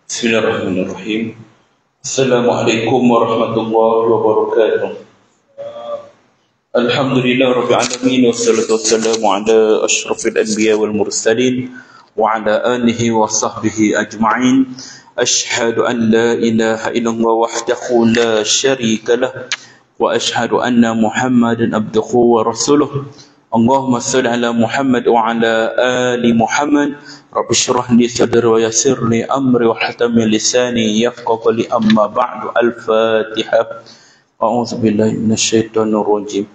Bismillahirrahmanirrahim. Assalamualaikum warahmatullahi wabarakatuh. Alhamdulillah rabbil alamin wassalatu wassalamu ala asyrafil anbiya wal mursalin wa ala alihi wa sahbihi ajma'in. Ashhadu an la ilaha illallah wahdahu la syarika lah wa ashhadu anna Muhammadan abduhu wa rasuluh. Allahumma salli ala Muhammad wa ala ali Muhammad. Rabbi shrah li sadri wa yassir li amri wa hlul min lisani yafqahu qawli, amma ba'du. Al-Fatihah. A'udzu billahi minasyaitonir rajim.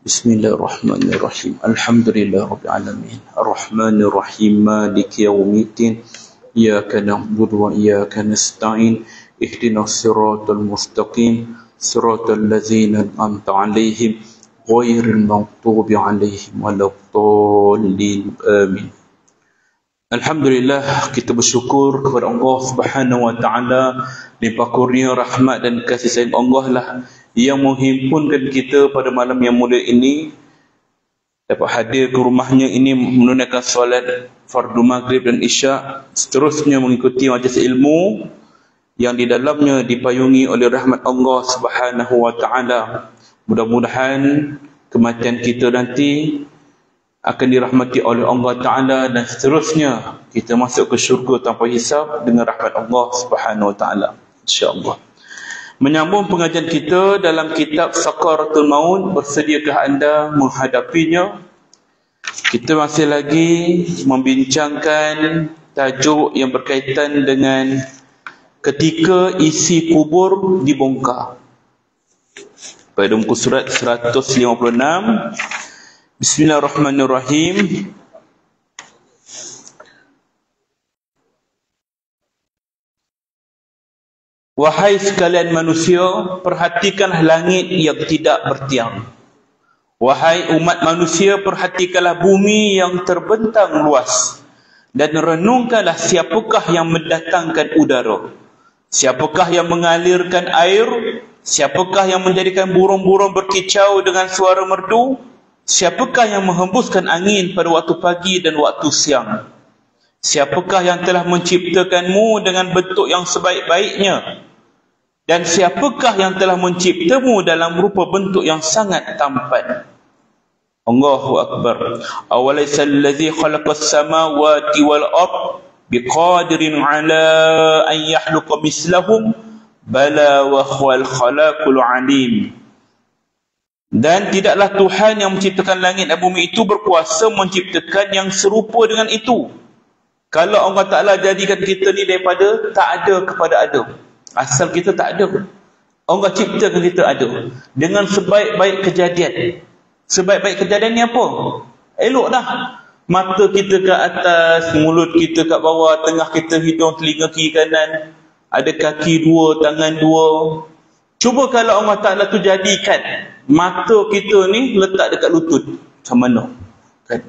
Bismillahirrahmanirrahim. Alhamdulillah rabbil alamin. Arrahmanir rahim. Maliki yaumiddin. Iyyaka na'budu wa iyyaka nasta'in. Ihdinas siratal mustaqim. Siratal ladzina an'amta 'alaihim ghairil maghdubi 'alaihim waladdallin. Amin. Alhamdulillah, kita bersyukur kepada Allah Subhanahu wa taala, limpah kurnia rahmat dan kasih sayang Allah lah yang menghimpunkan kita pada malam yang mulia ini dapat hadir ke rumahnya ini menunaikan solat fardu maghrib dan isyak, seterusnya mengikuti majlis ilmu yang di dalamnya dipayungi oleh rahmat Allah Subhanahu wa taala. Mudah-mudahan kematian kita nanti akan dirahmati oleh Allah Ta'ala dan seterusnya kita masuk ke syurga tanpa hisab dengan rahmat Allah Subhanahu Wa Ta'ala, insyaAllah. Menyambung pengajian kita dalam kitab Sakaratul Maut, bersediakah anda menghadapinya? Kita masih lagi membincangkan tajuk yang berkaitan dengan ketika isi kubur dibongkar. Pada muka surat 156, Bismillahirrahmanirrahim. Wahai sekalian manusia, perhatikanlah langit yang tidak bertiang. Wahai umat manusia, perhatikanlah bumi yang terbentang luas. Dan renungkanlah siapakah yang mendatangkan udara, siapakah yang mengalirkan air, siapakah yang menjadikan burung-burung berkicau dengan suara merdu, siapakah yang menghembuskan angin pada waktu pagi dan waktu siang, siapakah yang telah menciptakanmu dengan bentuk yang sebaik-baiknya, dan siapakah yang telah menciptamu dalam rupa bentuk yang sangat tampan. Allahu Akbar. Awalaysa alladhi khalaqas samawati wal ard biqadirin ala an yahluqa mislahum bala wa huwal khalaqul alim. Dan tidaklah Tuhan yang menciptakan langit dan bumi itu berkuasa menciptakan yang serupa dengan itu. Kalau Allah Ta'ala jadikan kita ni daripada tak ada kepada ada, asal kita tak ada, Allah ciptakan kita ada dengan sebaik-baik kejadian. Sebaik-baik kejadian ni apa? Elok dah. Mata kita ke atas, mulut kita kat bawah, tengah kita hidung, telinga kiri kanan, ada kaki dua, tangan dua. Cuba kalau Allah Ta'ala tu jadikan mata kita ni letak dekat lutut, macam mana? Kan?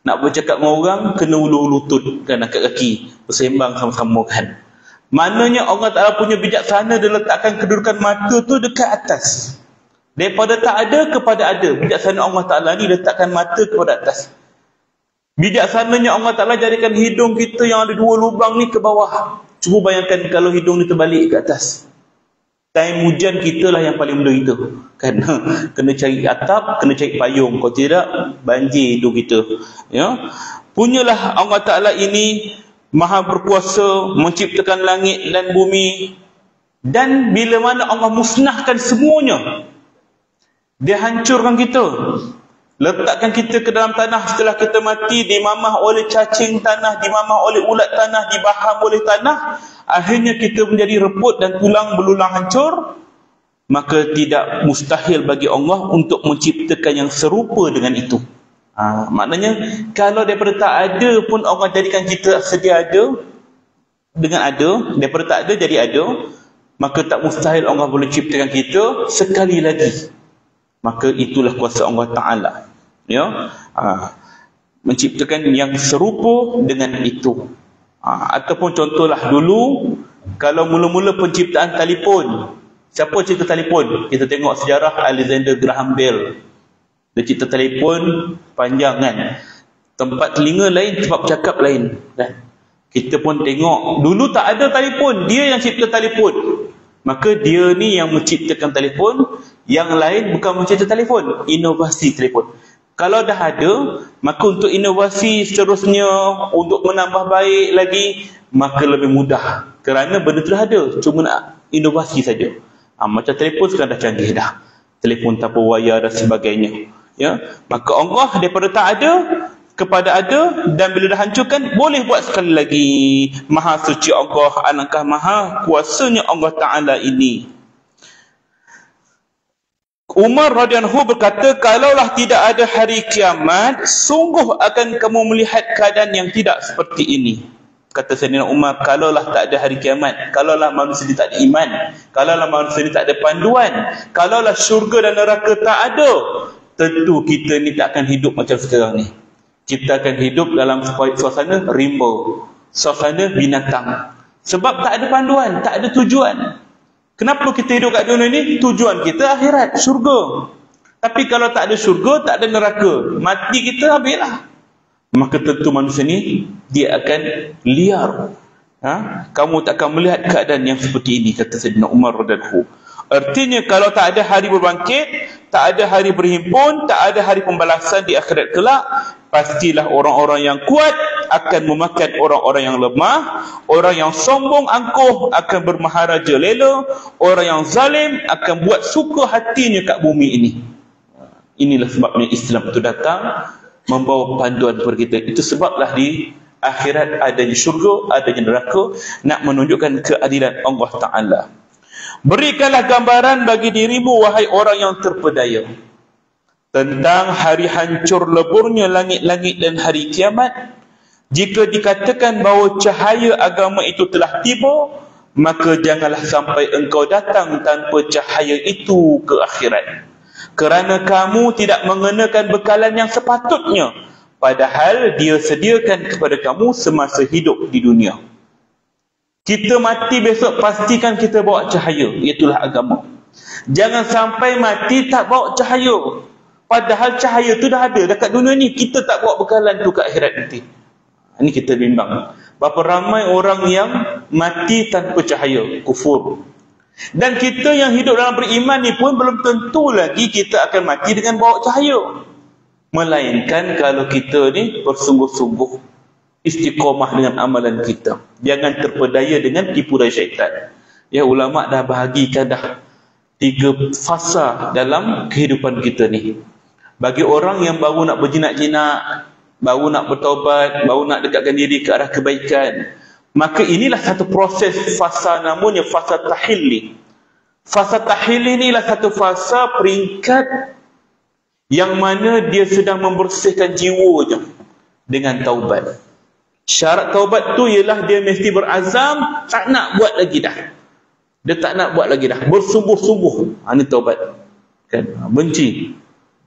Nak bercakap dengan orang, kena ulu lutut kan, dekat kaki, bersembang sama-sama kan. Maknanya Allah Ta'ala punya bijaksana, dia letakkan kedudukan mata tu dekat atas. Daripada tak ada kepada ada. Bijaksana Allah Ta'ala ni letakkan mata kepada atas. Bijaksananya Allah Ta'ala jadikan hidung kita yang ada dua lubang ni ke bawah. Cuba bayangkan kalau hidung ni terbalik ke atas. Time hujan kita lah yang paling menderita kan. Kena cari atap, kena cari payung, kalau tidak banjir hidung kita ya. Punyalah Allah Ta'ala ini maha berkuasa menciptakan langit dan bumi. Dan bila mana Allah musnahkan semuanya, dia hancurkan kita, letakkan kita ke dalam tanah setelah kita mati, dimamah oleh cacing tanah, dimamah oleh ulat tanah, dibaham oleh tanah, akhirnya kita menjadi reput dan tulang belulang hancur. Maka tidak mustahil bagi Allah untuk menciptakan yang serupa dengan itu. Maknanya kalau daripada tak ada pun Allah jadikan kita sedia ada dengan ada, daripada tak ada jadi ada, maka tak mustahil Allah boleh ciptakan kita sekali lagi. Maka itulah kuasa Allah Ta'ala ya, menciptakan yang serupa dengan itu. Ataupun contohlah dulu, kalau mula-mula penciptaan telefon, siapa cipta telefon? Kita tengok sejarah Alexander Graham Bell. Dia cipta telefon panjang kan, tempat telinga lain, tempat bercakap lain kan. Kita pun tengok, dulu tak ada telefon, dia yang cipta telefon. Maka dia ni yang menciptakan telefon, yang lain bukan mencipta telefon, inovasi telefon. Kalau dah ada, maka untuk inovasi seterusnya, untuk menambah baik lagi, maka lebih mudah. Kerana benda tu dah ada, cuma nak inovasi saja. Macam telefon sekarang dah canggih dah. Telefon tanpa wayar dan sebagainya. Ya, maka Allah daripada tak ada kepada ada, dan bila dah hancurkan boleh buat sekali lagi. Maha suci Allah, alangkah maha kuasanya Allah Ta'ala ini. Umar radhiyallahu berkata, kalaulah tidak ada hari kiamat, sungguh akan kamu melihat keadaan yang tidak seperti ini. Kata Sayyidina Umar, kalaulah tak ada hari kiamat, kalaulah manusia ni tak ada iman, kalaulah manusia ni tak ada panduan, kalaulah syurga dan neraka tak ada, tentu kita ni tak akan hidup macam sekarang ni. Kita akan hidup dalam suasana rimba, suasana binatang. Sebab tak ada panduan, tak ada tujuan. Kenapa kita hidup kat dunia ni? Tujuan kita akhirat, syurga. Tapi kalau tak ada syurga, tak ada neraka, mati kita habislah. Maka tentu manusia ni dia akan liar. Kamu tak akan melihat keadaan yang seperti ini, kata Sayyidina Umar radhiyallahu. Artinya kalau tak ada hari berbangkit, tak ada hari berhimpun, tak ada hari pembalasan di akhirat kelak, pastilah orang-orang yang kuat akan memakan orang-orang yang lemah, orang yang sombong angkuh akan bermaharaja lela, orang yang zalim akan buat suka hatinya kat bumi ini. Inilah sebabnya Islam itu datang membawa panduan kepada kita. Itu sebablah di akhirat adanya syurga, adanya neraka, nak menunjukkan keadilan Allah Ta'ala. Berikanlah gambaran bagi dirimu, wahai orang yang terpedaya, tentang hari hancur leburnya langit-langit dan hari kiamat. Jika dikatakan bahawa cahaya agama itu telah tiba, maka janganlah sampai engkau datang tanpa cahaya itu ke akhirat. Kerana kamu tidak mengenakan bekalan yang sepatutnya, padahal dia sediakan kepada kamu semasa hidup di dunia. Kita mati besok, pastikan kita bawa cahaya, itulah agama. Jangan sampai mati tak bawa cahaya, padahal cahaya tu dah ada dekat dunia ni, kita tak bawa bekalan tu ke akhirat nanti. Ini kita bimbang. Berapa ramai orang yang mati tanpa cahaya, kufur. Dan kita yang hidup dalam beriman ni pun belum tentu lagi kita akan mati dengan bawa cahaya. Melainkan kalau kita ni bersungguh-sungguh istiqamah dengan amalan kita. Jangan terpedaya dengan tipu daya syaitan. Ya, ulama dah bahagikan dah 3 fasa dalam kehidupan kita ni. Bagi orang yang baru nak berjinak-jinak, baru nak bertaubat, baru nak dekatkan diri ke arah kebaikan, maka inilah satu proses fasa, namanya fasa tahilli. Fasa tahilli inilah satu fasa peringkat yang mana dia sedang membersihkan jiwanya dengan taubat. Syarat taubat tu ialah dia mesti berazam tak nak buat lagi dah. Dia tak nak buat lagi dah, bersungguh-sungguh. Ini taubat. Kan? Benci.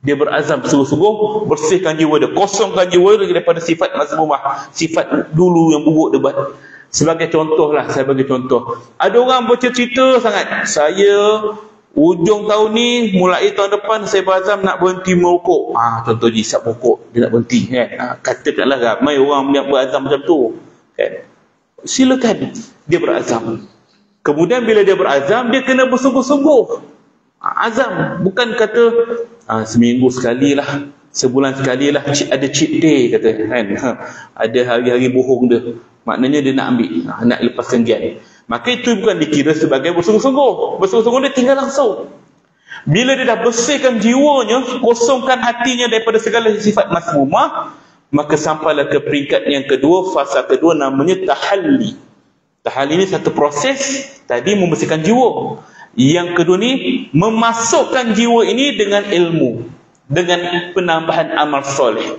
Dia berazam sungguh-sungguh, bersihkan jiwa dia, kosongkan jiwa dia daripada sifat mazmumah, sifat dulu yang buruk dia buat. Sebagai contoh lah, saya bagi contoh. Ada orang bercerita sangat, saya ujung tahun ni, mulai tahun depan saya berazam nak berhenti merokok. Contoh je, isap rokok, dia nak berhenti kan. Katakanlah ramai orang yang berazam macam tu kan. Silakan dia berazam. Kemudian bila dia berazam, dia kena bersungguh-sungguh. Azam, bukan kata seminggu sekali lah, sebulan sekali lah, ada cheat day kata kan. Ada hari-hari bohong dia, maknanya dia nak ambil, nak lepaskan gian. Maka itu bukan dikira sebagai bersungguh-sungguh. Bersungguh-sungguh dia tinggal langsung. Bila dia dah bersihkan jiwanya, kosongkan hatinya daripada segala sifat mazmumah, maka sampailah ke peringkat yang kedua, fasa kedua, namanya tahalli. Tahalli ini satu proses, tadi membersihkan jiwa. Yang kedua ni, memasukkan jiwa ini dengan ilmu, dengan penambahan amal soleh.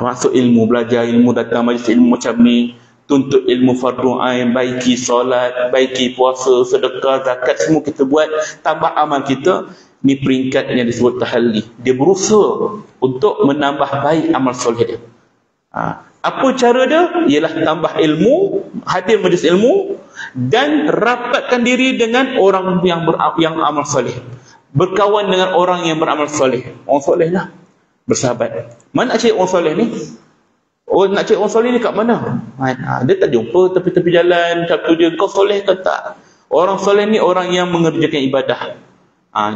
Masuk ilmu, belajar ilmu, datang majlis ilmu macam ni, tuntut ilmu fardu ain, baiki solat, baiki puasa, sedekah, zakat, semua kita buat, tambah amal kita. Ni peringkat yang disebut tahalli. Dia berusaha untuk menambah baik amal soleh dia. Apa cara dia? Ialah tambah ilmu, hadir majlis ilmu, dan rapatkan diri dengan orang yang amal soleh. Berkawan dengan orang yang beramal soleh. Orang soleh lah, bersahabat. Mana cari orang soleh ni? Oh, nak cari orang soleh ni kat mana? Dia tak jumpa tepi-tepi jalan, satu je, kau soleh ke tak? Orang soleh ni orang yang mengerjakan ibadah.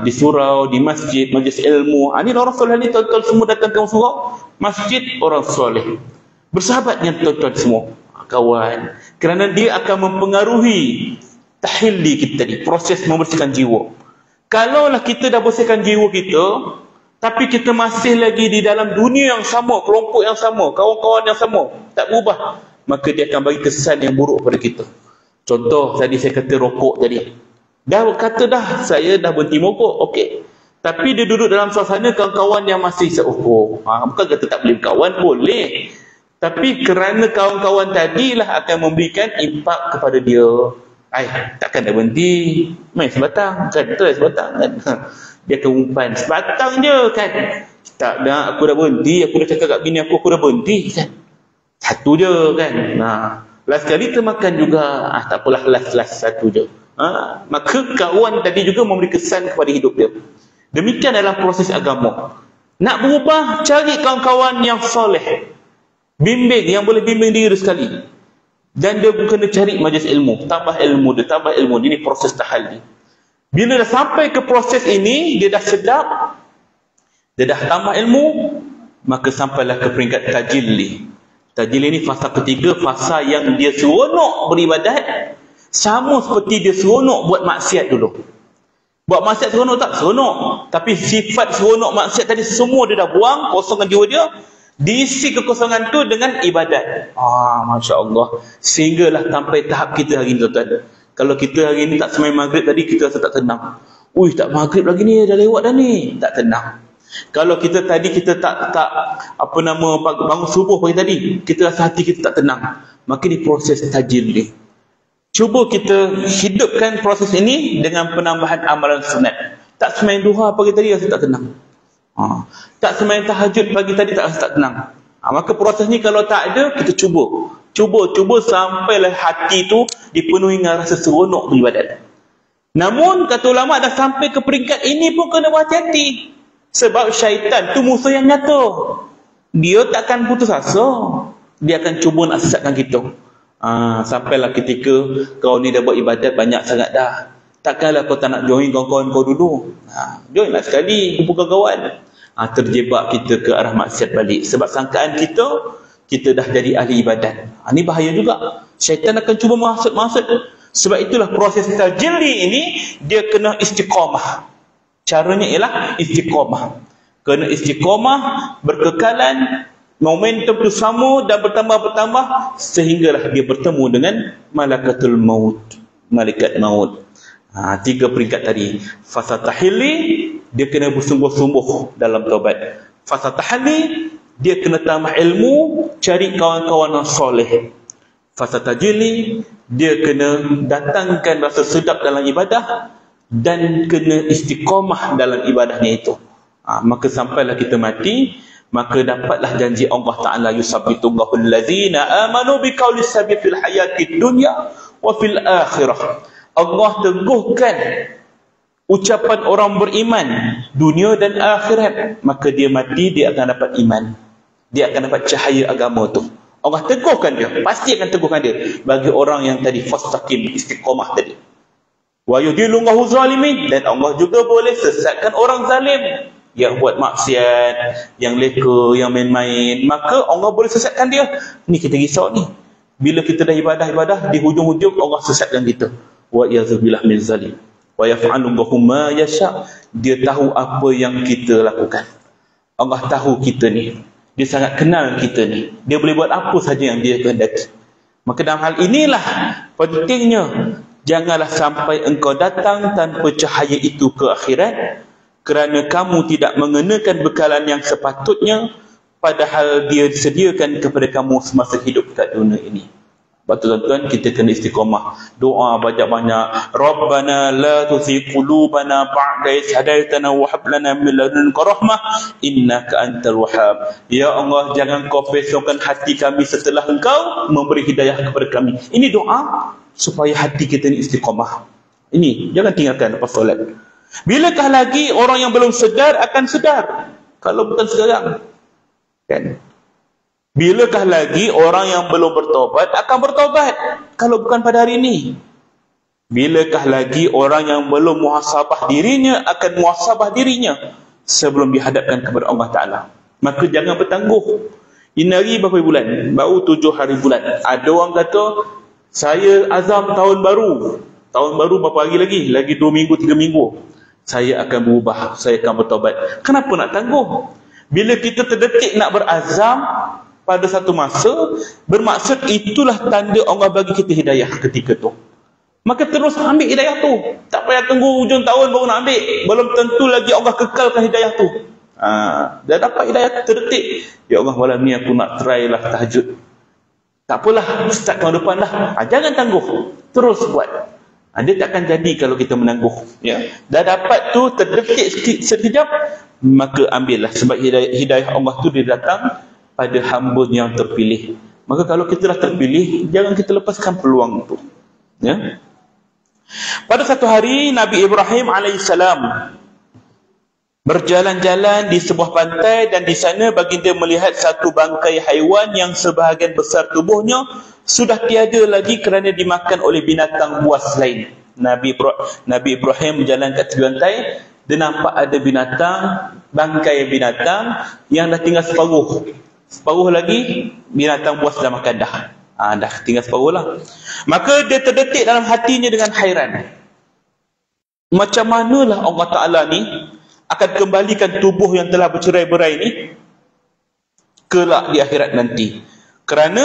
Di surau, di masjid, majlis ilmu. Ni orang soleh ni, tuan-tuan semua datang ke surau, masjid, orang soleh. Bersahabat dengan tuan-tuan semua, kawan. Kerana dia akan mempengaruhi tahilli kita ni, proses membersihkan jiwa. Kalaulah kita dah bersihkan jiwa kita, tapi kita masih lagi di dalam dunia yang sama, kelompok yang sama, kawan-kawan yang sama, tak berubah, maka dia akan bagi kesan yang buruk pada kita. Contoh, tadi saya kata rokok tadi. Dah kata saya dah berhenti merokok, okey. Tapi dia duduk dalam suasana kawan-kawan yang masih serokok. Bukan kata tak boleh berkawan, boleh. Tapi kerana kawan-kawan tadilah akan memberikan impak kepada dia. Takkan dah berhenti. Main sebatang, kan? Betul sebatang, kan? Dia akan umpan sebatang je, kan? Tak dah, aku dah berhenti, aku dah cakap kat bini aku dah berhenti, kan? Satu je, kan? Last kali termakan juga, tak apalah, last satu je. Maka kawan tadi juga memberi kesan kepada hidup dia. Demikian dalam proses agama. Nak berubah, cari kawan-kawan yang soleh, bimbing, yang boleh bimbing diri sekali. Dan dia kena cari majlis ilmu, tambah ilmu dia, tambah ilmu dia. Ini proses tahalli. Bila dah sampai ke proses ini, dia dah sedap, dia dah tambah ilmu, maka sampailah ke peringkat tajilli. Tajilli ni fasa ketiga, fasa yang dia seronok beribadat, sama seperti dia seronok buat maksiat dulu. Buat maksiat seronok tak? Seronok. Tapi sifat seronok maksiat tadi semua dia dah buang, kosongkan jiwa dia, diisi kekosongan tu dengan ibadat. Masya Allah. Sehinggalah sampai tahap kita hari ni, tuan-tuan. Kalau kita hari ni tak semai maghrib tadi, kita rasa tak tenang. Tak maghrib lagi ni, dah lewat dah ni. Tak tenang. Kalau kita tadi kita tak bangun subuh pagi tadi, kita rasa hati kita tak tenang. Maka ni proses tajil ni. Cuba kita hidupkan proses ini dengan penambahan amalan sunat. Tak semai duha pagi tadi rasa tak tenang. Tak semai tahajud pagi tadi tak rasa tak tenang. Maka proses ni kalau tak ada, kita cuba sampailah hati tu dipenuhi dengan rasa seronok beribadat. Namun kata ulama, dah sampai ke peringkat ini pun kena berhati-hati. Sebab syaitan tu musuh yang nyata. Dia takkan putus asa. Dia akan cuba nak sesatkan kita. Sampailah ketika kau ni dah buat ibadat banyak sangat dah. Takkanlah kau tak nak join kawan-kawan kau dulu. Joinlah sekali, kumpulkan kawan. Terjebak kita ke arah maksiat balik. Sebab sangkaan kita dah jadi ahli ibadat. Ini bahaya juga. Syaitan akan cuba maksud. Sebab itulah proses tajilli ini, dia kena istiqamah. Caranya ialah istiqamah. Kena istiqamah, berkekalan, momentum itu sama dan bertambah sehinggalah dia bertemu dengan malakatul maut, malaikat maut. 3 peringkat tadi. Fasa tahilli, dia kena bersungguh-sungguh dalam taubat. Fasa tahalli, dia kena tambah ilmu, cari kawan-kawan yang soleh. Fasa tajilli, dia kena datangkan rasa sedap dalam ibadah dan kena istiqamah dalam ibadahnya itu. Maka sampailah kita mati, maka dapatlah janji Allah Ta'ala, yusabbitullahu allazina amanu biqaulis sabit fil hayatid dunya wa fil akhirah. Allah teguhkan ucapan orang beriman dunia dan akhirat, maka dia mati, dia akan dapat iman, dia akan dapat cahaya agama tu. Allah teguhkan dia, pasti akan teguhkan dia bagi orang yang tadi fastaqim, istiqamah tadi. Wa yudillullahu zalimin, dan Allah juga boleh sesatkan orang zalim yang buat maksiat, yang leka, yang main-main, maka Allah boleh sesatkan dia. Ni kita risau ni, bila kita dah ibadah, di hujung-hujung Allah sesatkan kita. Wa yazubillah min zalim wa yaf'alu ma yasha. Dia tahu apa yang kita lakukan. Allah tahu kita ni, dia sangat kenal kita ni, dia boleh buat apa saja yang dia kehendaki. Maka dalam hal inilah pentingnya, janganlah sampai engkau datang tanpa cahaya itu ke akhirat, kerana kamu tidak mengenakan bekalan yang sepatutnya, padahal dia disediakan kepada kamu semasa hidup kat dunia ini. Betul tuan-tuan, kita kena istiqamah. Doa banyak-banyak. Rabbana la tuzigh qulubana ba'da idh hadaitana wa hab lana min ladunka rahmah innaka antal wahhab. Ya Allah, jangan kau pesongkan hati kami setelah engkau memberi hidayah kepada kami. Ini doa supaya hati kita ni istiqamah. Ini jangan tinggalkan lepas solat. Bilakah lagi orang yang belum sedar akan sedar? Kalau bukan sekarang, kan? Bilakah lagi orang yang belum bertobat akan bertobat kalau bukan pada hari ini? Bilakah lagi orang yang belum muhasabah dirinya akan muhasabah dirinya sebelum dihadapkan kepada Allah Ta'ala? Maka jangan bertangguh. Ini hari berapa bulan? Baru 7 hari bulan. Ada orang kata, saya azam tahun baru. Tahun baru berapa hari lagi? Lagi 2 minggu, 3 minggu. Saya akan berubah, saya akan bertobat. Kenapa nak tangguh? Bila kita terdetik nak berazam pada satu masa, bermaksud itulah tanda Allah bagi kita hidayah ketika tu. Maka terus ambil hidayah tu. Tak payah tunggu hujung tahun baru nak ambil. Belum tentu lagi Allah kekalkan hidayah tu. Dah dapat hidayah terdetik. Ya Allah, malam ni aku nak try lah tahajud. Tak apalah, start tahun depan lah. Jangan tangguh. Terus buat. Dia takkan jadi kalau kita menangguh. Ya. Dah dapat tu terdetik sekejap, maka ambillah. Sebab hidayah Allah tu dia datang pada hamba yang terpilih. Maka kalau kita dah terpilih, jangan kita lepaskan peluang tu. Ya. Pada satu hari Nabi Ibrahim alaihissalam berjalan-jalan di sebuah pantai, dan di sana baginda melihat satu bangkai haiwan yang sebahagian besar tubuhnya sudah tiada lagi kerana dimakan oleh binatang buas lain. Nabi Ibrahim berjalan kat tepi pantai, dia nampak ada binatang, bangkai binatang yang dah tinggal separuh lagi binatang buas dah makan dah. Dah tinggal separuh lah. Maka dia terdetik dalam hatinya dengan hairan. Macam manalah Allah Ta'ala ni akan kembalikan tubuh yang telah bercerai-berai ni kelak di akhirat nanti. Kerana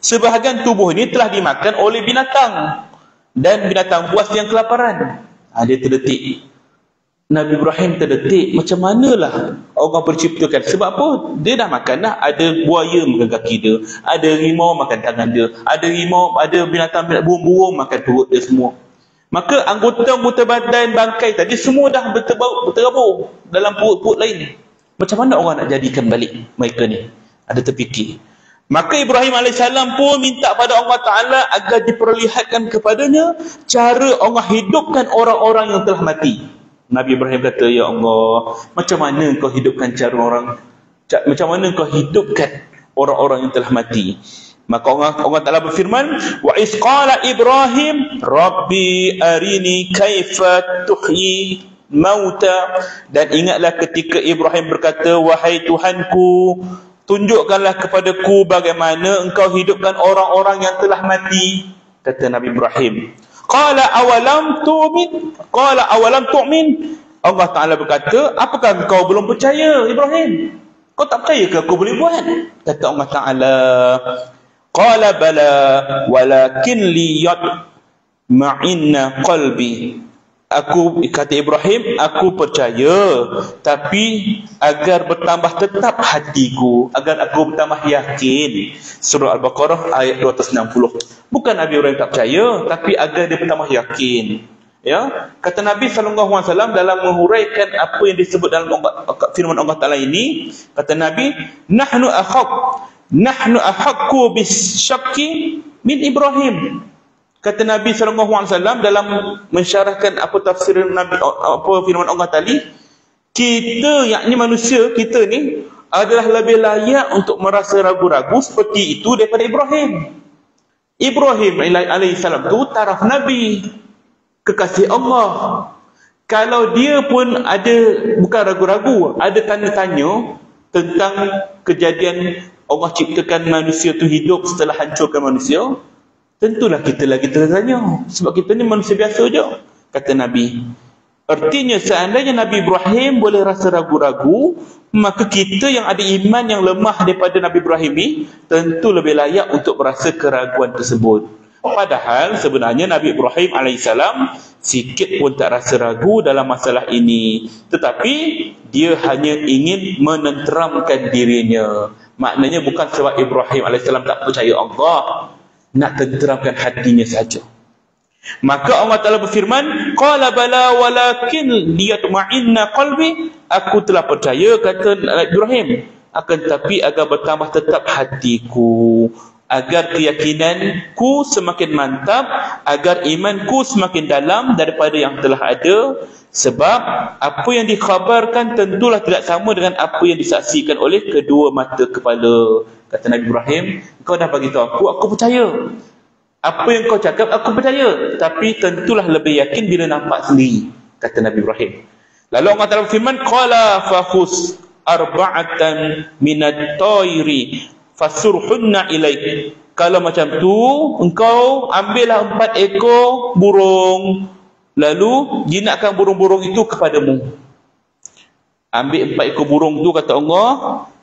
sebahagian tubuh ini telah dimakan oleh binatang, dan binatang buas yang kelaparan. Dia terdetik. Nabi Ibrahim terdetik, macam manalah Allah berciptakan. Sebab apa? Dia dah makan dah. Ada buaya makan kaki dia, ada rimau makan tangan dia, ada binatang burung-burung makan perut dia semua. Maka anggota-anggota badan bangkai tadi semua dah berterabur dalam perut-perut lain. Macam mana orang nak jadikan balik mereka ni? Ada terfikir. Maka Ibrahim AS pun minta pada Allah Ta'ala agar diperlihatkan kepadanya cara Allah hidupkan orang-orang yang telah mati. Nabi Ibrahim kata, ya Allah, macam mana kau hidupkan macam mana kau hidupkan orang-orang yang telah mati? Maka Allah Ta'ala berfirman, wa isqala Ibrahim Rabbi arini kaifa tuhyi mauta. Dan ingatlah ketika Ibrahim berkata, wahai Tuhanku, tunjukkanlah kepadaku bagaimana engkau hidupkan orang-orang yang telah mati. Kata Nabi Ibrahim, Qala awalam tu'min. Allah Ta'ala berkata, apakah engkau belum percaya Ibrahim? Kau tak percaya ke aku boleh buat? Kata Allah Ta'ala, Qala bala walakin liyatma'inna qalbi. Kata Ibrahim, aku percaya, tapi agar bertambah tetap hatiku, agar aku bertambah yakin. Surah Al-Baqarah ayat 260. Bukan Nabi Ibrahim tak percaya, tapi agar dia bertambah yakin. Ya, kata Nabi SAW dalam menguraikan apa yang disebut dalam firman Allah Ta'ala ini, kata Nabi, nahnu ahaqqu bisyakki min Ibrahim. Kata Nabi SAW dalam mensyarahkan apa tafsir Nabi, apa firman Allah tadi, kita, yakni manusia, kita ni adalah lebih layak untuk merasa ragu-ragu seperti itu daripada Ibrahim. Ibrahim alaihissalam tu taraf Nabi, kekasih Allah. Kalau dia pun ada, bukan ragu-ragu, ada tanya-tanya tentang kejadian Allah ciptakan manusia tu hidup setelah hancurkan manusia, tentulah kita lagi tertanya. Sebab kita ni manusia biasa je, kata Nabi. Artinya seandainya Nabi Ibrahim boleh rasa ragu-ragu, maka kita yang ada iman yang lemah daripada Nabi Ibrahim ni tentu lebih layak untuk berasa keraguan tersebut. Padahal sebenarnya Nabi Ibrahim alaihissalam sikit pun tak rasa ragu dalam masalah ini, tetapi dia hanya ingin menenteramkan dirinya. Maknanya bukan sebab Ibrahim alaihissalam tak percaya Allah, nak tenteramkan hatinya saja. Maka Allah Ta'ala berfirman, Qala bala walakin liyatma'inna qalbi. Aku telah percaya, kata Ibrahim, akan tapi agar bertambah tetap hatiku, agar keyakinanku semakin mantap, agar imanku semakin dalam daripada yang telah ada. Sebab apa yang dikhabarkan tentulah tidak sama dengan apa yang disaksikan oleh kedua mata kepala. Kata Nabi Ibrahim, kau dah bagi tahu aku percaya. Apa yang kau cakap, aku percaya. Tapi tentulah lebih yakin bila nampak sendiri, kata Nabi Ibrahim. Lalu Allah Ta'ala berfirman, qala fakhus arba'atan minat tayri fasurhunna ilaik. Kalau macam tu, engkau ambillah 4 ekor burung, lalu jinakkan burung-burung itu kepadamu. Ambil 4 ekor burung tu, kata Allah,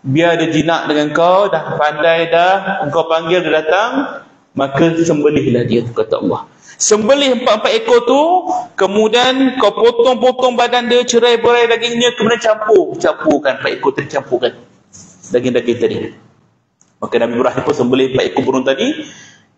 biar dia jinak dengan kau, dah pandai dah, engkau panggil dia datang, maka sembelihlah dia tu, kata Allah. Sembelih 4 ekor tu, kemudian kau potong-potong badan dia, cerai-berai dagingnya, kemudian campurkan 4 ekor tadi, campurkan daging-daging tadi. Maka Nabi Ibrahim pun sembelih 4 ekor burung tadi,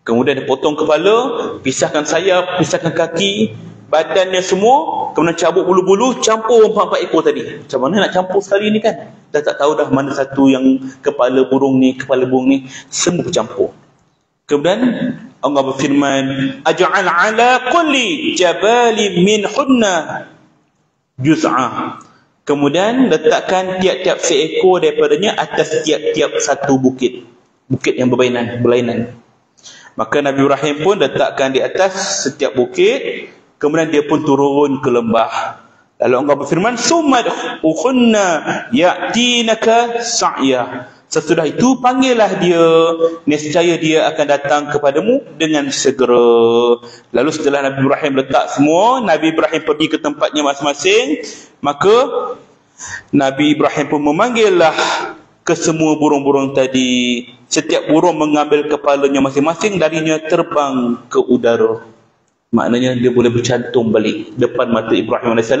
kemudian dia potong kepala, pisahkan sayap, pisahkan kaki, badannya semua, kemudian cabut bulu-bulu, campur 4 ekor tadi. Macam mana nak campur sekali ni kan? Dah tak tahu dah mana satu yang kepala burung ni, semua bercampur. Kemudian Allah berfirman, aj'al ala kulli jabalin minhunna juz'ah. Kemudian letakkan tiap-tiap seekor daripadanya atas tiap-tiap satu bukit yang berlainan. Maka Nabi Ibrahim pun letakkan di atas setiap bukit, kemudian dia pun turun ke lembah. Lalu Allah berfirman, sumad ukhunna ya'tinaka sa'ya. Sesudah itu panggillah dia, nescaya dia akan datang kepadamu dengan segera. Lalu setelah Nabi Ibrahim letak semua, Nabi Ibrahim pergi ke tempatnya masing-masing, maka Nabi Ibrahim pun memanggillah ke semua burung-burung tadi. Setiap burung mengambil kepalanya masing-masing, darinya terbang ke udara. Maknanya dia boleh bercantum balik depan mata Ibrahim AS.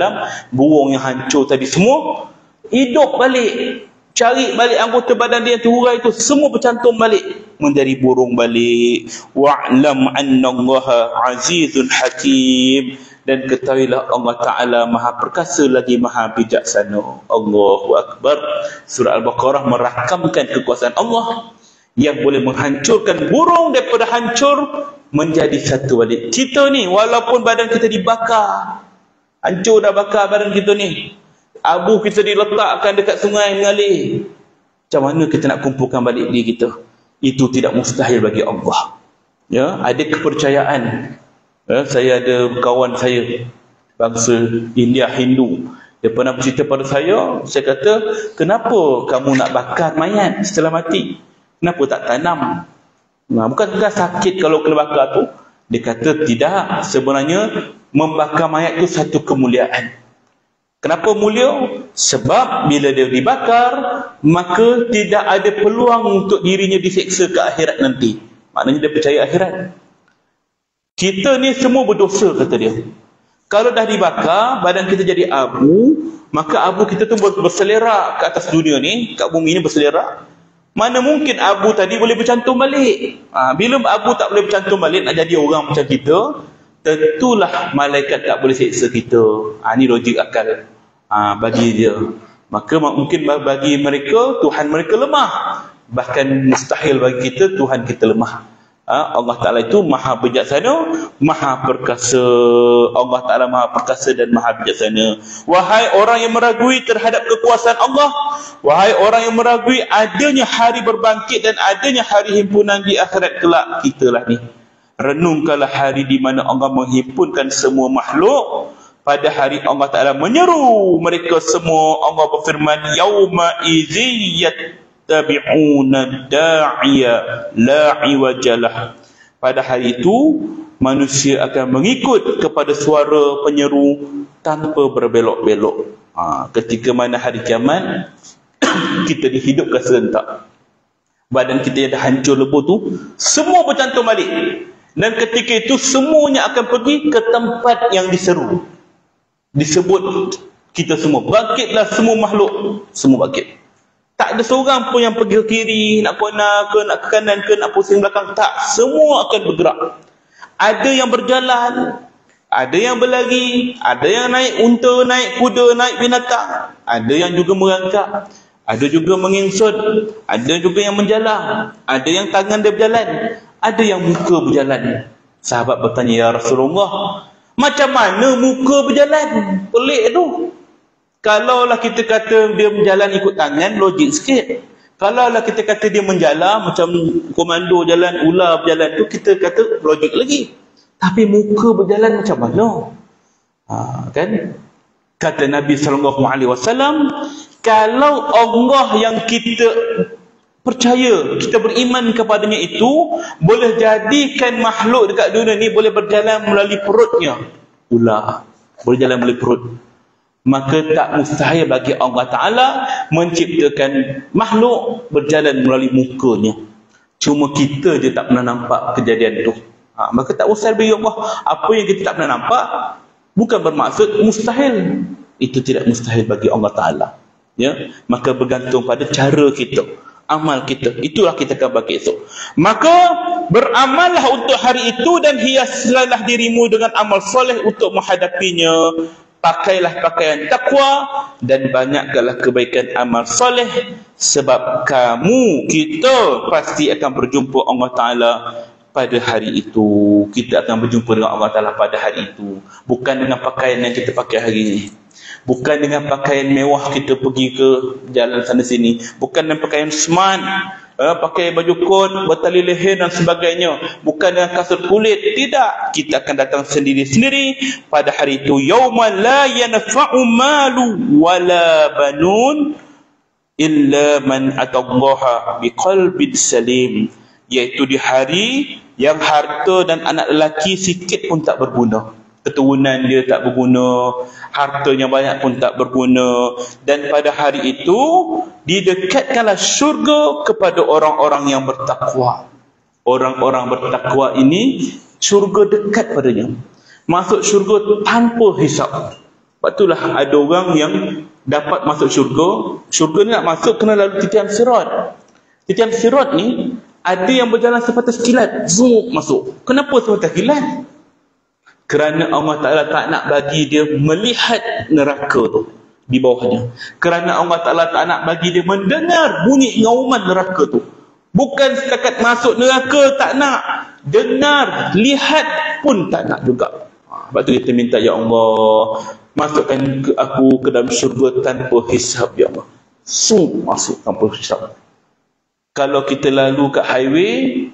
Burung yang hancur tadi semua hidup balik, cari balik anggota badan dia yang terurai itu, semua bercantum balik menjadi burung balik. Wa'lam annallaha azizun hakim. Dan ketahuilah Allah Ta'ala maha perkasa lagi maha bijaksana. Allahu Akbar. Surah Al-Baqarah merakamkan kekuasaan Allah yang boleh menghancurkan burung daripada hancur menjadi satu balik. Kita ni walaupun badan kita dibakar, hancur dah bakar badan kita ni, abu kita diletakkan dekat sungai mengalir, macam mana kita nak kumpulkan balik diri kita? Itu tidak mustahil bagi Allah. Ya, ada kepercayaan. Saya ada kawan saya bangsa India Hindu, dia pernah bercerita pada saya kata, kenapa kamu nak bakar mayat setelah mati? Kenapa tak tanam? Bukankah sakit kalau kena bakar tu? Dia kata tidak, sebenarnya membakar mayat itu satu kemuliaan. Kenapa mulia? Sebab bila dia dibakar, maka tidak ada peluang untuk dirinya diseksa ke akhirat nanti. Maknanya dia percaya akhirat. Kita ni semua berdosa, kata dia. Kalau dah dibakar, badan kita jadi abu, maka abu kita tu berselerak ke atas dunia ni, kat bumi ni berselerak. Mana mungkin abu tadi boleh bercantum balik? Bila abu tak boleh bercantum balik, nak jadi orang macam kita, tentulah malaikat tak boleh seksa kita. Ni logik akal bagi dia. Maka mungkin bagi mereka, Tuhan mereka lemah. Bahkan mustahil bagi kita, Tuhan kita lemah. Allah Ta'ala itu maha bijaksana, maha perkasa. Allah Ta'ala maha perkasa dan maha bijaksana. Wahai orang yang meragui terhadap kekuasaan Allah, wahai orang yang meragui adanya hari berbangkit dan adanya hari himpunan di akhirat kelak, kitalah ni. Renungkanlah hari di mana Allah menghimpunkan semua makhluk. Pada hari Allah Ta'ala menyeru mereka semua. Allah berfirman, yauma idziyat tabi'una da'iya la iwajalah. Pada hari itu manusia akan mengikut kepada suara penyeru tanpa berbelok-belok. Ketika mana hari kiamat kita dihidupkan serentak, badan kita yang dah hancur lebur tu semua bercantum balik, dan ketika itu semuanya akan pergi ke tempat yang diseru, disebut kita semua bangkitlah, semua makhluk semua bangkit. Tak ada seorang pun yang pergi ke kiri, nak kona ke, nak ke kanan ke, nak pusing belakang. Tak, semua akan bergerak. Ada yang berjalan, ada yang berlari, ada yang naik unta, naik kuda, naik binatang, ada yang juga merangkak, ada juga mengingsut, ada juga yang menjalang, ada yang tangan dia berjalan, ada yang muka berjalan. Sahabat bertanya, ya Rasulullah, macam mana muka berjalan? Pelik tu. Kalaulah kita kata dia berjalan ikut tangan, logik sikit. Kalaulah kita kata dia menjalar macam komando jalan, ular berjalan tu, kita kata logik lagi. Tapi muka berjalan macam mana? Kan? Kata Nabi SAW, kalau Allah yang kita percaya, kita beriman kepadanya itu boleh jadikan makhluk dekat dunia ni boleh berjalan melalui perutnya, ular boleh jalan melalui perut, maka tak mustahil bagi Allah Ta'ala menciptakan makhluk berjalan melalui mukanya. Cuma kita je tak pernah nampak kejadian tu. Maka tak mustahil bagi Allah. Apa yang kita tak pernah nampak bukan bermaksud mustahil. Itu tidak mustahil bagi Allah Ta'ala. Ya? Maka bergantung pada cara kita, amal kita. Itulah kita akan bagi esok. Maka beramallah untuk hari itu dan hiaslah dirimu dengan amal soleh untuk menghadapinya. Pakailah pakaian takwa dan banyakkanlah kebaikan amal soleh, sebab kamu, kita pasti akan berjumpa Allah Ta'ala pada hari itu. Kita akan berjumpa dengan Allah Ta'ala pada hari itu. Bukan dengan pakaian yang kita pakai hari ini, bukan dengan pakaian mewah kita pergi ke jalan sana sini, bukan dengan pakaian smart, pakai baju kot, bertali leher dan sebagainya, bukan dengan kasut kulit. Tidak, kita akan datang sendiri-sendiri pada hari itu. Yauma la yanfa'u malu wala banun illa man atallaha biqalbin salim, iaitu di hari yang harta dan anak lelaki sikit pun tak berguna. Keturunan dia tak berguna, hartanya banyak pun tak berguna. Dan pada hari itu didekatkanlah syurga kepada orang-orang yang bertakwa. Orang-orang bertakwa ini syurga dekat padanya, masuk syurga tanpa hisap. Sebab itulah ada orang yang dapat masuk syurga. Syurga ni nak masuk kena lalu titian sirat. Titian sirat ni ada yang berjalan sebatas kilat, zoom masuk. Kenapa sebatas kilat? Kerana Allah Ta'ala tak nak bagi dia melihat neraka tu di bawahnya. Kerana Allah Ta'ala tak nak bagi dia mendengar bunyi ngauman neraka tu. Bukan setakat masuk neraka tak nak, dengar, lihat pun tak nak juga. Sebab tu kita minta, ya Allah, masukkan aku ke dalam syurga tanpa hisab, ya Allah. Masuk tanpa hisab. Kalau kita lalu kat highway,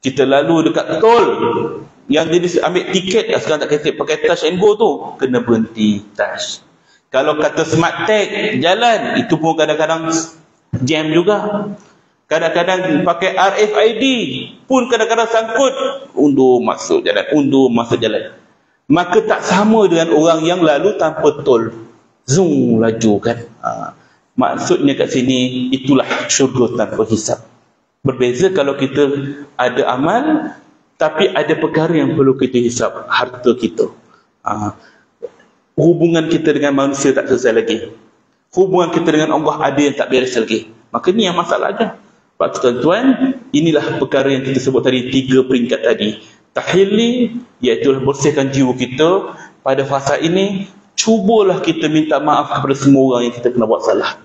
kita lalu dekat tol, yang jadi ambil tiket, sekarang tak kata pakai touch and go tu, kena berhenti touch. Kalau kata smart tag jalan, itu pun kadang-kadang jam juga. Kadang-kadang pakai RFID pun kadang-kadang sangkut, undur masuk jalan. Maka tak sama dengan orang yang lalu tanpa tol, zoom laju kan. Maksudnya kat sini, itulah syurga tanpa hisab. Berbeza kalau kita ada amal tapi ada perkara yang perlu kita hisap, harta kita. Hubungan kita dengan manusia tak selesai lagi. Hubungan kita dengan Allah ada yang tak beres lagi. Maka ni yang masalah aja. Sebab tu tuan-tuan, inilah perkara yang kita sebut tadi, 3 peringkat tadi. Tahili, iaitu bersihkan jiwa kita. Pada fasa ini, cubalah kita minta maaf kepada semua orang yang kita kena buat salah.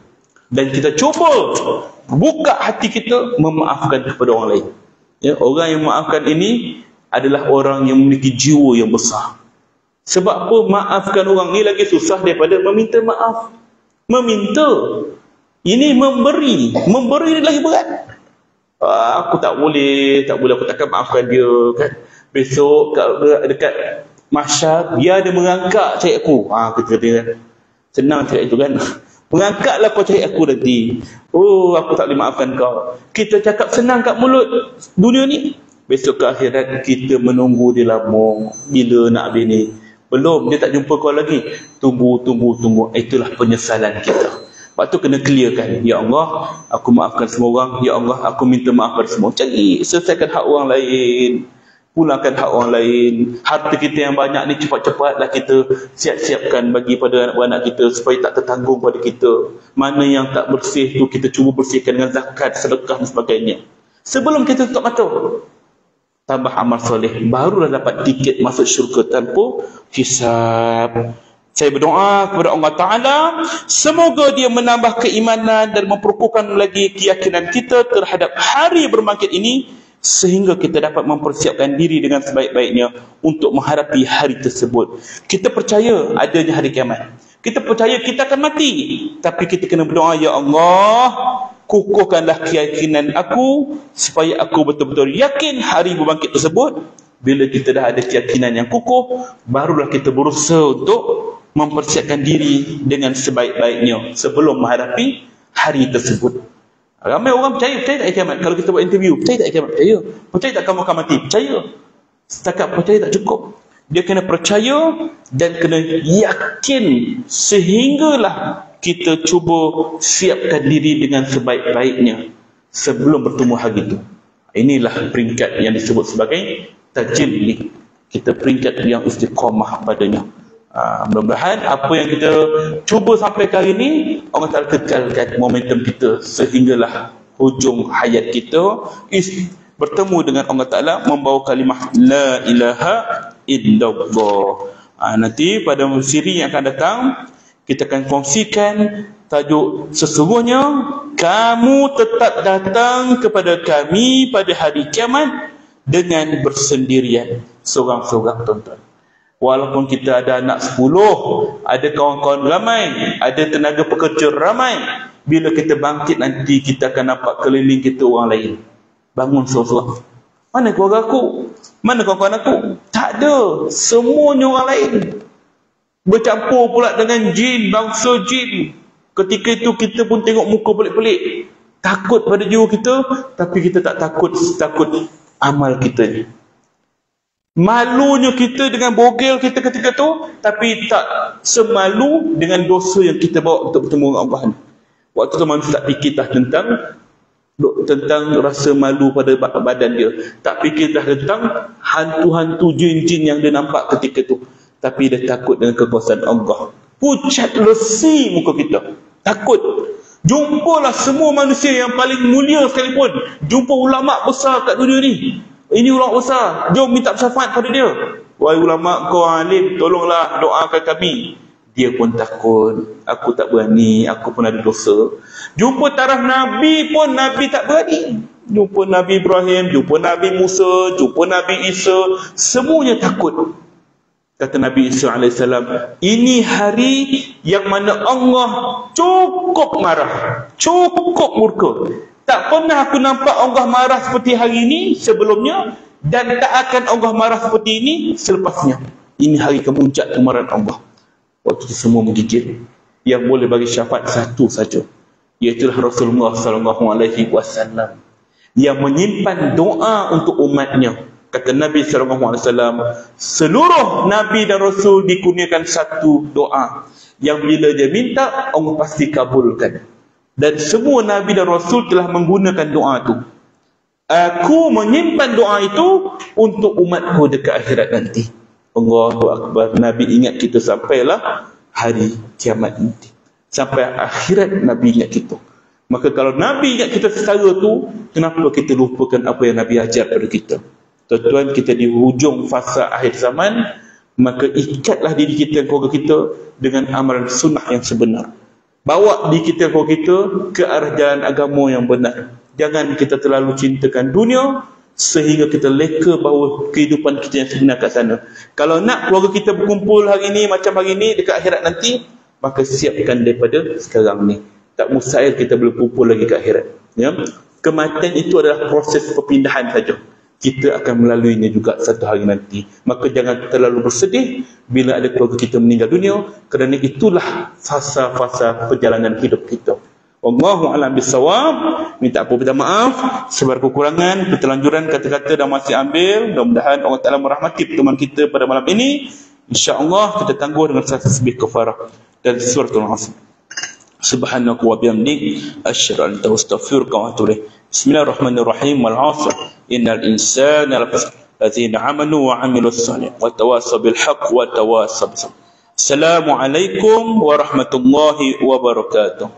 Dan kita cuba buka hati kita memaafkan kepada orang lain. Ya, orang yang memaafkan ini adalah orang yang memiliki jiwa yang besar. Sebab apa? Maafkan orang ni lagi susah daripada meminta maaf. Meminta, ini memberi ni lagi berat. Aku tak boleh, aku takkan maafkan dia kan. Besok dekat mahsyar dia ada mengangkat cari aku. Kita kata kan, senang cari itu kan. Mengangkatlah kau cari aku nanti. Aku tak boleh maafkan kau. Kita cakap senang kat mulut dunia ni, besok ke akhirat kita menunggu dia lama. Bila nak habis ni? Belum, dia tak jumpa kau lagi. Tunggu. Itulah penyesalan kita. Lepas tu kena clearkan. Ya Allah, aku maafkan semua orang. Ya Allah, aku minta maaf pada semua. Cari, selesaikan hak orang lain. Pulangkan hak orang lain. Harta kita yang banyak ni cepat-cepatlah kita siap-siapkan bagi pada anak-anak kita supaya tak tertanggung pada kita. Mana yang tak bersih tu kita cuba bersihkan dengan zakat, sedekah dan sebagainya. Sebelum kita tutup mata, tambah amal soleh, barulah dapat tiket masuk syurga tanpa hisab. Saya berdoa kepada Allah Ta'ala, semoga dia menambah keimanan dan memperkuatkan lagi keyakinan kita terhadap hari berbangkit ini, sehingga kita dapat mempersiapkan diri dengan sebaik-baiknya untuk menghadapi hari tersebut. Kita percaya adanya hari kiamat. Kita percaya kita akan mati. Tapi kita kena berdoa, ya Allah, kukuhkanlah keyakinan aku supaya aku betul-betul yakin hari berbangkit tersebut. Bila kita dah ada keyakinan yang kukuh, barulah kita berusaha untuk mempersiapkan diri dengan sebaik-baiknya sebelum menghadapi hari tersebut. Ramai orang percaya tak kiamat. Kalau kita buat interview, percaya tak kiamat? Percaya tak kamu akan mati? Percaya. Setakat percaya tak cukup. Dia kena percaya dan kena yakin sehinggalah kita cuba siapkan diri dengan sebaik-baiknya sebelum bertemu hari itu. Inilah peringkat yang disebut sebagai tajalli. Kita peringkat yang istiqamah padanya. Mudah-mudahan apa yang kita cuba sampai kali ini, Allah Ta'ala kekalkan momentum kita sehinggalah hujung hayat kita bertemu dengan Allah Ta'ala membawa kalimah La ilaha illallah. Nanti pada siri yang akan datang kita akan kongsikan tajuk sesungguhnya kamu tetap datang kepada kami pada hari kiamat dengan bersendirian seorang-seorang, tuan-tuan. Walaupun kita ada anak 10, ada kawan-kawan ramai, ada tenaga pekerja ramai, bila kita bangkit nanti kita akan nampak keliling kita orang lain. Bangun seorang-seorang. Mana keluarga aku? Mana kawan-kawan aku? Tak ada. Semuanya orang lain. Bercampur pula dengan jin, bangsa jin. Ketika itu kita pun tengok muka pelik-pelik. Takut pada jiwa kita, tapi kita tak takut amal kita. Malunya kita dengan bogel kita ketika tu, tapi tak semalu dengan dosa yang kita bawa untuk bertemu dengan Allah. Waktu tu manusia tak fikir dah tentang rasa malu pada badan dia, tak fikir dah tentang hantu-hantu jin-jin yang dia nampak ketika tu, tapi dia takut dengan kekuasaan Allah. Pucat lesi muka kita, takut. Jumpalah semua manusia yang paling mulia sekalipun, jumpa ulama besar kat dunia ni. Ini ulama besar, jom minta syafaat pada dia. Wahai ulama, kau alim, tolonglah doakan kami. Dia pun takut, aku tak berani, aku pun ada dosa. Jumpa taraf Nabi pun Nabi tak berani. Jumpa Nabi Ibrahim, jumpa Nabi Musa, jumpa Nabi Isa, semuanya takut. Kata Nabi Isa AS, ini hari yang mana Allah cukup marah, cukup murka. Tak pernah aku nampak Allah marah seperti hari ini sebelumnya, dan tak akan Allah marah seperti ini selepasnya. Ini hari kemuncak kemarahan Allah. Waktu itu semua menggigil. Yang boleh bagi syafaat satu saja, iaitulah Rasulullah SAW, yang menyimpan doa untuk umatnya. Kata Nabi SAW, seluruh Nabi dan Rasul dikurniakan satu doa yang bila dia minta, Allah pasti kabulkan. Dan semua Nabi dan Rasul telah menggunakan doa itu. Aku menyimpan doa itu untuk umatku dekat akhirat nanti. Allahu Akbar. Nabi ingat kita sampailah hari kiamat nanti. Sampai akhirat Nabi ingat kita. Maka kalau Nabi ingat kita setara tu, kenapa kita lupakan apa yang Nabi ajar pada kita? Tuan-tuan, kita di hujung fasa akhir zaman, maka ikatlah diri kita dan keluarga kita dengan amalan sunnah yang sebenar. Bawa diri kita dan keluarga kita ke arah jalan agama yang benar. Jangan kita terlalu cintakan dunia sehingga kita leka bahawa kehidupan kita yang sebenar kat sana. Kalau nak keluarga kita berkumpul hari ini macam hari ini dekat akhirat nanti, maka siapkan daripada sekarang ni. Tak mustahil kita boleh kumpul lagi kat akhirat. Ya? Kematian itu adalah proses perpindahan saja. Kita akan melaluinya juga satu hari nanti. Maka jangan terlalu bersedih bila ada keluarga kita meninggal dunia, kerana itulah fasa-fasa perjalanan hidup kita. Wallahu a'lam bissawab. Minta apa minta maaf sebar kekurangan, keterlanjuran kata-kata dan masih ambil. Mudah-mudahan Allah Ta'ala merahmati pertemuan kita pada malam ini. InsyaAllah kita tangguh dengan satu tasbih kafarah dan suratul Asr. Subhanaka wa bihamdik asyhadu an la ilaha illa anta astaghfiruka wa atubu ilaik. Bismillahirrahmanirrahim. Wal 'asr innal insana lafi khusr allazina amanu wa amilus shalihat wa tawassaw bil haqq wa tawassaw bis sabr. Assalamualaikum warahmatullahi wabarakatuh.